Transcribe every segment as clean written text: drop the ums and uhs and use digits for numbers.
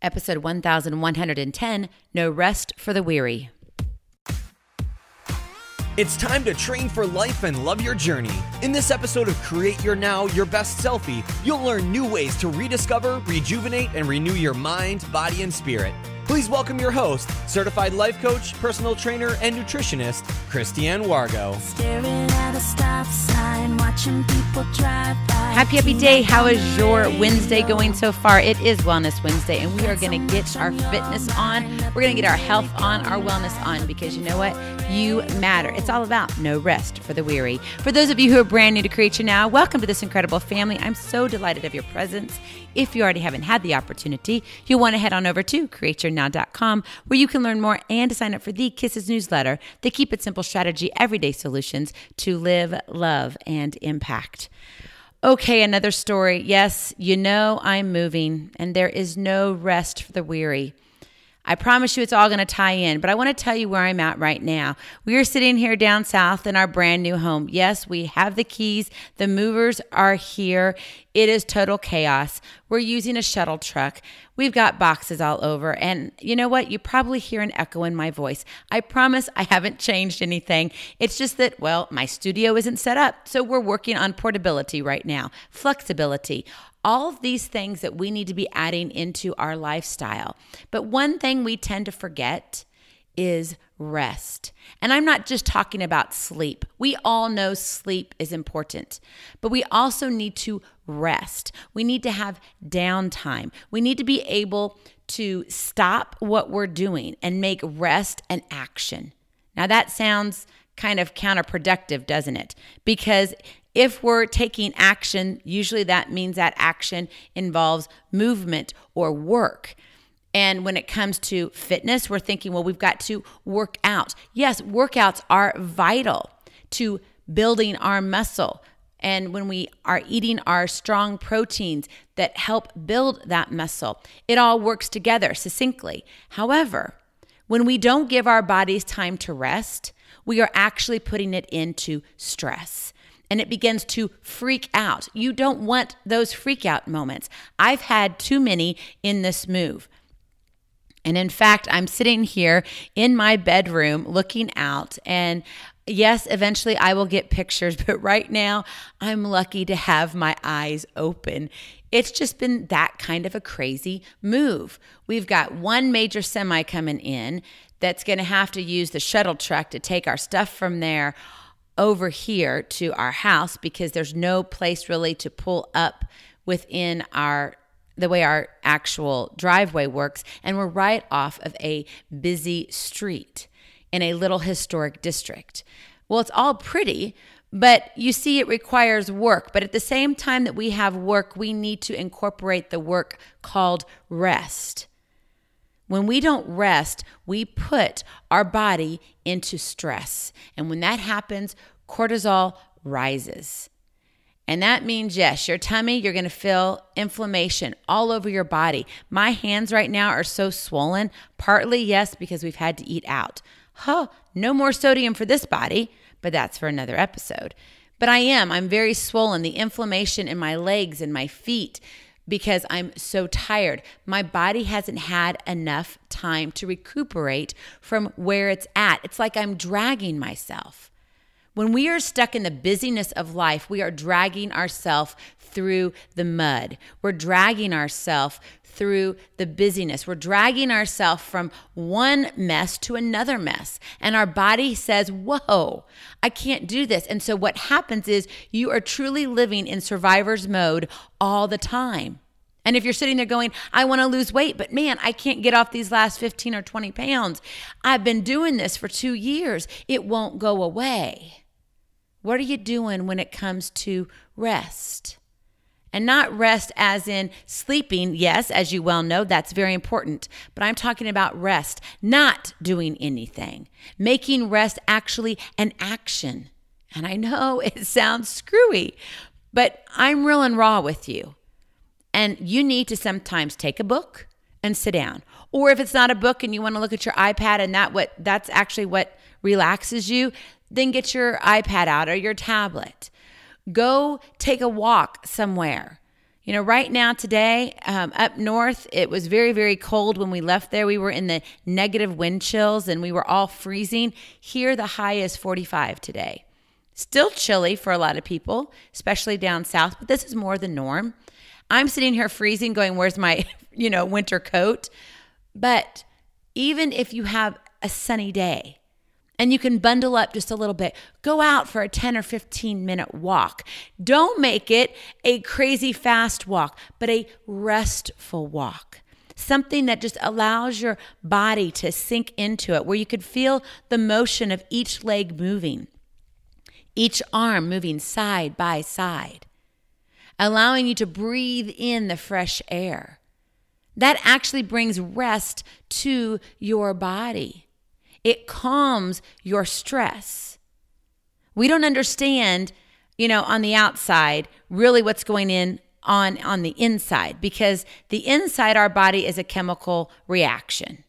episode 1110, No Rest for the Weary. It's time to train for life and love your journey. In this episode of Create Your Now, Your Best Selfie, you'll learn new ways to rediscover, rejuvenate, and renew your mind, body, and spirit. Please welcome your host, certified life coach, personal trainer, and nutritionist, Christiane Wargo. Staring at a stop sign, watching people drive by. Happy day. How is your Wednesday going so far? It is Wellness Wednesday, and we are going to get our fitness on. We're going to get our health on, our wellness on, because you know what? You matter. It's all about no rest for the weary. For those of you who are brand new to Create Your Now, welcome to this incredible family. I'm so delighted of your presence. If you already haven't had the opportunity, you'll want to head on over to createyournow.com, where you can learn more and to sign up for the Kisses newsletter, the Keep It Simple Strategy Everyday Solutions to live, love, and impact. Okay, another story. Yes, you know I'm moving, and there is no rest for the weary. I promise you it's all going to tie in, but I want to tell you where I'm at right now. We are sitting here down south in our brand new home. Yes, we have the keys. The movers are here. It is total chaos. We're using a shuttle truck. We've got boxes all over. And you know what? You probably hear an echo in my voice. I promise I haven't changed anything. It's just that, well, my studio isn't set up. So we're working on portability right now, flexibility, all of these things that we need to be adding into our lifestyle. But one thing we tend to forget is rest. And I'm not just talking about sleep. We all know sleep is important, but we also need to rest. We need to have downtime. We need to be able to stop what we're doing and make rest an action. Now that sounds kind of counterproductive, doesn't it? Because if we're taking action, usually that means that action involves movement or work. And when it comes to fitness, we're thinking, well, we've got to work out. Yes, workouts are vital to building our muscle. And when we are eating our strong proteins that help build that muscle, it all works together succinctly. However, when we don't give our bodies time to rest, we are actually putting it into stress. And it begins to freak out. You don't want those freak out moments. I've had too many in this move. And in fact, I'm sitting here in my bedroom looking out, and yes, eventually I will get pictures, but right now I'm lucky to have my eyes open. It's just been that kind of a crazy move. We've got one major semi coming in that's going to have to use the shuttle truck to take our stuff from there over here to our house, because there's no place really to pull up within the way our actual driveway works. And we're right off of a busy street in a little historic district. Well, it's all pretty, but you see it requires work. But at the same time that we have work, we need to incorporate the work called rest. When we don't rest, we put our body into stress. And when that happens, cortisol rises. And that means, yes, your tummy, you're going to feel inflammation all over your body. My hands right now are so swollen, partly, yes, because we've had to eat out. No more sodium for this body, but that's for another episode. But I'm very swollen. The inflammation in my legs and my feet, because I'm so tired. My body hasn't had enough time to recuperate from where it's at. It's like I'm dragging myself. When we are stuck in the busyness of life, we are dragging ourselves through the mud. We're dragging ourselves through the busyness. We're dragging ourselves from one mess to another mess. And our body says, whoa, I can't do this. And so what happens is you are truly living in survivor's mode all the time. And if you're sitting there going, I want to lose weight, but man, I can't get off these last 15 or 20 pounds. I've been doing this for 2 years. It won't go away. What are you doing when it comes to rest? And not rest as in sleeping. Yes, as you well know, that's very important. But I'm talking about rest, not doing anything. Making rest actually an action. And I know it sounds screwy, but I'm real and raw with you. And you need to sometimes take a book and sit down. Or if it's not a book and you want to look at your iPad and that's actually what relaxes you, then get your iPad out or your tablet. Go take a walk somewhere. You know, right now today, up north, it was very, very cold when we left there. We were in the negative wind chills and we were all freezing. Here, the high is 45 today. Still chilly for a lot of people, especially down south, but this is more the norm. I'm sitting here freezing going, where's my, winter coat? But even if you have a sunny day and you can bundle up just a little bit, go out for a 10 or 15 minute walk. Don't make it a crazy fast walk, but a restful walk. Something that just allows your body to sink into it, where you could feel the motion of each leg moving, each arm moving side by side, allowing you to breathe in the fresh air. That actually brings rest to your body. It calms your stress. We don't understand, on the outside, really what's going on the inside, because the inside our body is a chemical reaction.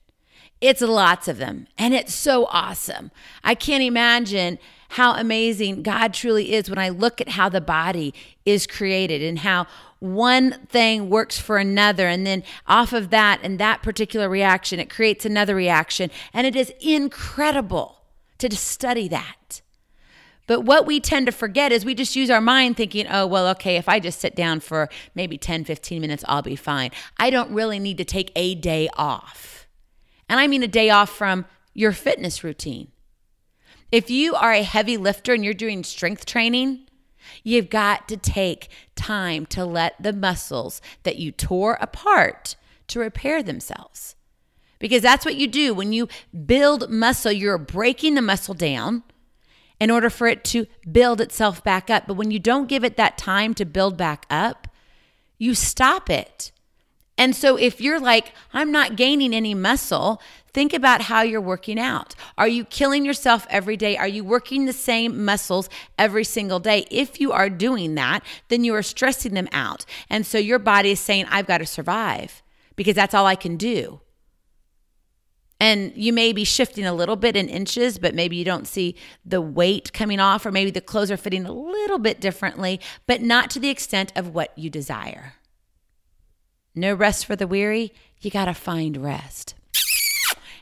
It's lots of them, and it's so awesome. I can't imagine how amazing God truly is when I look at how the body is created and how one thing works for another, and then off of that and that particular reaction, it creates another reaction, and it is incredible to study that. But what we tend to forget is we just use our mind thinking, oh, well, okay, if I just sit down for maybe 10, 15 minutes, I'll be fine. I don't really need to take a day off. And I mean a day off from your fitness routine. If you are a heavy lifter and you're doing strength training, you've got to take time to let the muscles that you tore apart to repair themselves. Because that's what you do. When you build muscle, you're breaking the muscle down in order for it to build itself back up. But when you don't give it that time to build back up, you stop it. And so if you're like, I'm not gaining any muscle, think about how you're working out. Are you killing yourself every day? Are you working the same muscles every single day? If you are doing that, then you are stressing them out. And so your body is saying, I've got to survive because that's all I can do. And you may be shifting a little bit in inches, but maybe you don't see the weight coming off, or maybe the clothes are fitting a little bit differently, but not to the extent of what you desire. No rest for the weary. You got to find rest.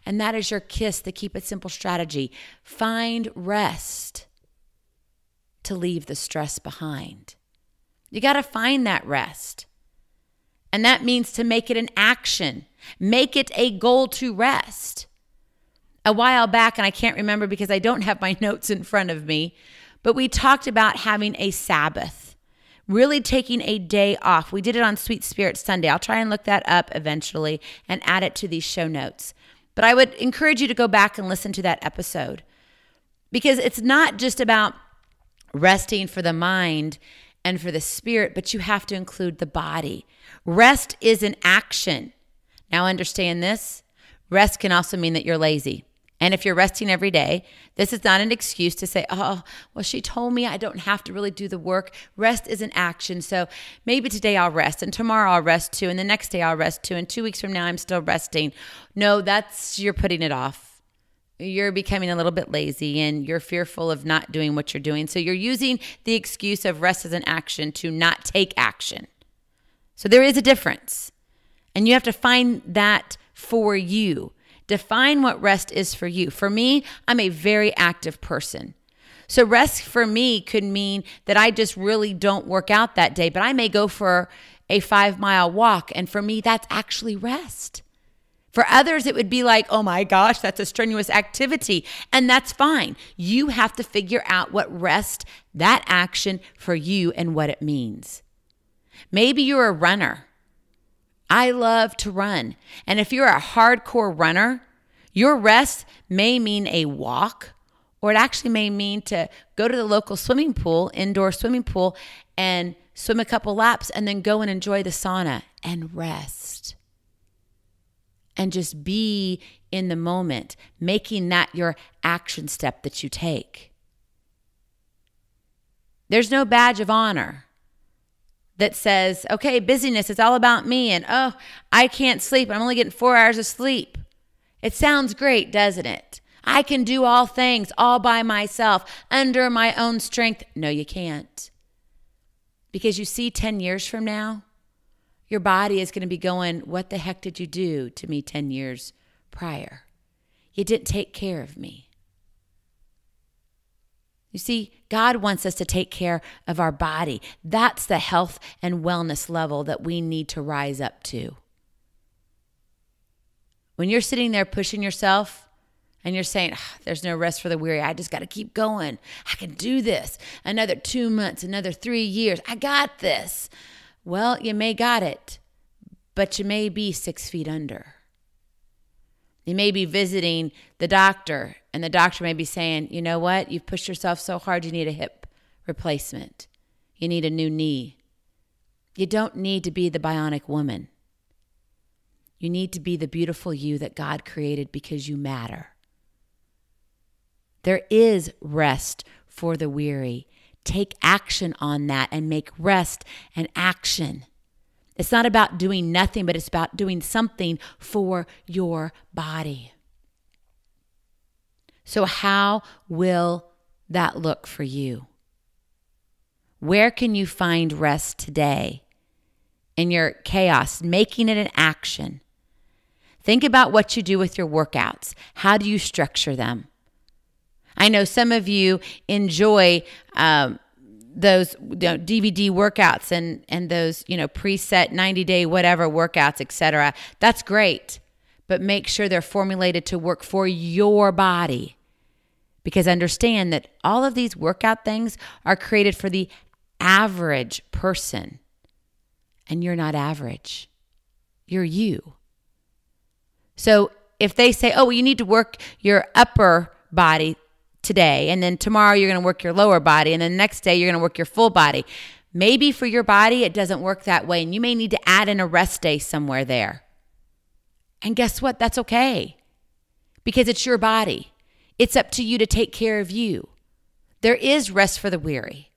And that is your kiss, the keep it simple strategy. Find rest to leave the stress behind. You got to find that rest. And that means to make it an action. Make it a goal to rest. A while back, and I can't remember because I don't have my notes in front of me, but we talked about having a Sabbath. Really taking a day off. We did it on Sweet Spirit Sunday. I'll try and look that up eventually and add it to these show notes. But I would encourage you to go back and listen to that episode, because it's not just about resting for the mind and for the spirit, but you have to include the body. Rest is an action. Now understand this. Rest can also mean that you're lazy. And if you're resting every day, this is not an excuse to say, oh, well, she told me I don't have to really do the work. Rest is an action. So maybe today I'll rest, and tomorrow I'll rest too, and the next day I'll rest too, and 2 weeks from now I'm still resting. No, you're putting it off. You're becoming a little bit lazy, and you're fearful of not doing what you're doing. So you're using the excuse of rest as an action to not take action. So there is a difference, and you have to find that for you. Define what rest is for you. For me, I'm a very active person. So rest for me could mean that I just really don't work out that day, but I may go for a 5-mile walk. And for me, that's actually rest. For others, it would be like, oh my gosh, that's a strenuous activity. And that's fine. You have to figure out what rest, that action for you, and what it means. Maybe you're a runner. I love to run. And if you're a hardcore runner, your rest may mean a walk, or it actually may mean to go to the local swimming pool, indoor swimming pool, and swim a couple laps and then go and enjoy the sauna and rest. And just be in the moment, making that your action step that you take. There's no badge of honor that says, okay, busyness, it's all about me, and oh, I can't sleep. I'm only getting 4 hours of sleep. It sounds great, doesn't it? I can do all things all by myself under my own strength. No, you can't. Because you see, 10 years from now, Your body is going to be going, what the heck did you do to me 10 years prior? You didn't take care of me. You see, God wants us to take care of our body. That's the health and wellness level that we need to rise up to. When you're sitting there pushing yourself and you're saying, there's no rest for the weary, I just got to keep going. I can do this. Another 2 months, another 3 years. I got this. Well, you may got it, but you may be 6 feet under. You may be visiting the doctor, and the doctor may be saying, you know what? You've pushed yourself so hard, you need a hip replacement. You need a new knee. You don't need to be the bionic woman. You need to be the beautiful you that God created because you matter. There is rest for the weary. Take action on that and make rest an action. It's not about doing nothing, but it's about doing something for your body. So how will that look for you? Where can you find rest today in your chaos, making it an action? Think about what you do with your workouts. How do you structure them? I know some of you enjoy those DVD workouts and those preset 90-day whatever workouts, etc. That's great, but make sure they're formulated to work for your body, because understand that all of these workout things are created for the average person, and you're not average. You're you. So if they say, oh, well, you need to work your upper body today, and then tomorrow you're going to work your lower body, and then the next day you're going to work your full body. Maybe for your body, it doesn't work that way, and you may need to add in a rest day somewhere there. And guess what? That's okay, because it's your body. It's up to you to take care of you. There is rest for the weary.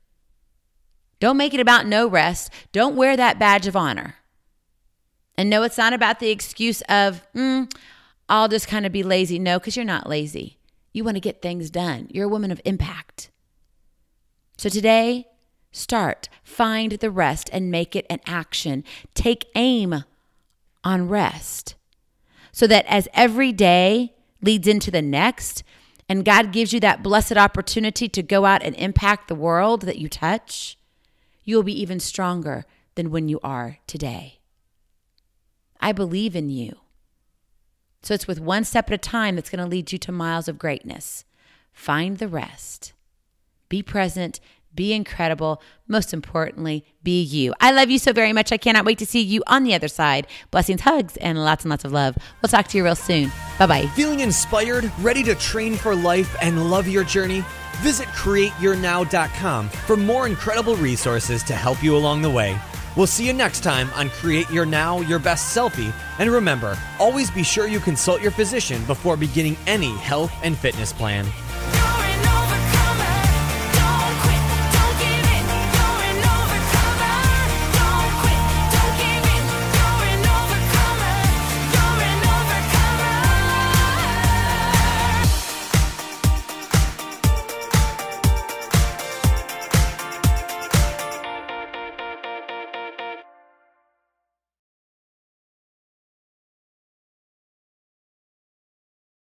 Don't make it about no rest. Don't wear that badge of honor. And no, it's not about the excuse of, I'll just kind of be lazy. No, because you're not lazy. You want to get things done. You're a woman of impact. So today, find the rest and make it an action. Take aim on rest so that as every day leads into the next and God gives you that blessed opportunity to go out and impact the world that you touch, you'll be even stronger than when you are today. I believe in you. So it's with one step at a time that's going to lead you to miles of greatness. Find the rest. Be present. Be incredible. Most importantly, be you. I love you so very much. I cannot wait to see you on the other side. Blessings, hugs, and lots of love. We'll talk to you real soon. Bye-bye. Feeling inspired? Ready to train for life and love your journey? Visit createyournow.com for more incredible resources to help you along the way. We'll see you next time on Create Your Now, Your Best Selfie. And remember, always be sure you consult your physician before beginning any health and fitness plan.